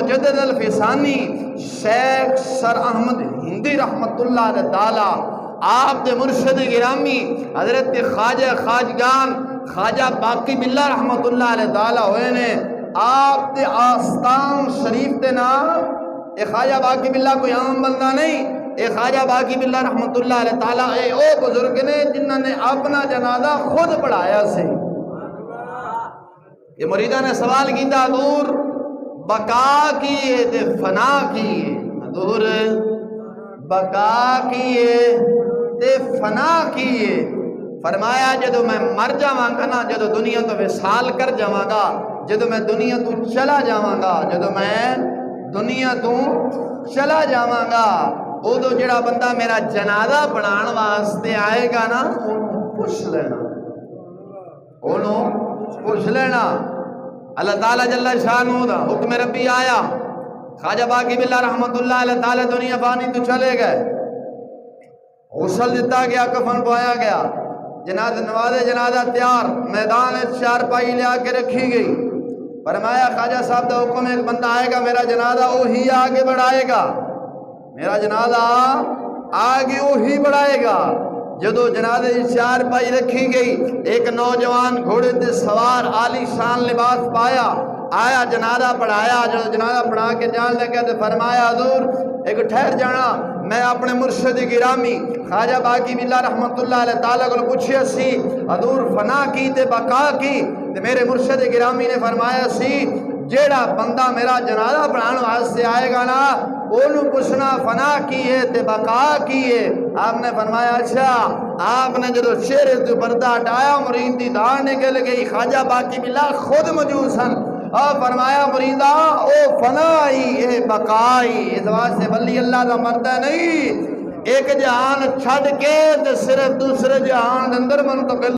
مجدد الفسانی شیخ سر احمد ہندی رحمت اللہ علیہ تعالی آپ دے مرشد گرامی حضرت خواجہ خواجگان خواجہ باقی باللہ رحمت اللہ علیہ تعالی ہوئے نے آپ دے آستان شریف دے نام اے خواجہ باقی باللہ کوئی عام بندہ نہیں، اے خواجہ باقی باللہ رحمت اللہ علیہ تعالی اے او بزرگ نے جنہوں نے اپنا جنازہ خود پڑھایا سے۔ یہ مریدہ نے سوال کیتا حضور بقا کیے تے فنا کیے، حضور بقا کیے تے فنا کیے، فرمایا جدو میں مر جاواں گا نا، جدو دنیا تو وصال کر جاواں گا، جدو میں دنیا تو چلا جاواں گا، جدو میں دنیا تو چلا جاواں گا، او دو جڑا بندہ میرا جنازہ بنان واسطے آئے گا نا انہوں پوچھ لینا، انہوں پوچھ لینا۔ اللہ تعالیٰ جل شانہ دا حکم ربی آیا، خواجہ باقی باللہ رحمت اللہ علیہ تعالیٰ دنیا فانی تو چلے گئے، غسل دیتا گیا، کفن پایا گیا، نماز جنازہ تیار، میدان چارپائی لے آ کے رکھی گئی، فرمایا خواجہ صاحب دا حکم ایک بندہ آئے گا میرا جنازہ وہی آگے بڑھائے گا، میرا جنازہ آگے وہی بڑھائے گا۔ جدو جنازے چارپائی رکھی گئی، ایک نوجوان گھوڑے تے سوار عالی شان لباس پایا، آیا جنازہ پڑھایا، جب جنازہ پڑھا کے جان لگا تو فرمایا حضور ایک ٹھہر جانا، میں اپنے مرشد گرامی خواجہ باقی باللہ رحمت اللہ علیہ تعالیٰ کو پوچھیا سی حضور فنا کی تے بقا کی، تے میرے مرشد گرامی نے فرمایا سی جیڑا بندہ میرا جنازہ پڑھان واسطے آئے گا نا انہوں پوچھنا فنا کیے تے بقا کیے۔ آپ نے فرمایا اچھا، آپ نے جدو چہرے تو پردہ ہٹایا مرید دی دھار نکل گئی، خواجہ باقی باللہ خود موجود سن، اور فرمایا مریدہ او فنائی اے بقائی، اس واسطے ولی اللہ دا مردہ نہیں، ایک جہان چھڑ کے تے صرف دوسرے جہان اندر منتقل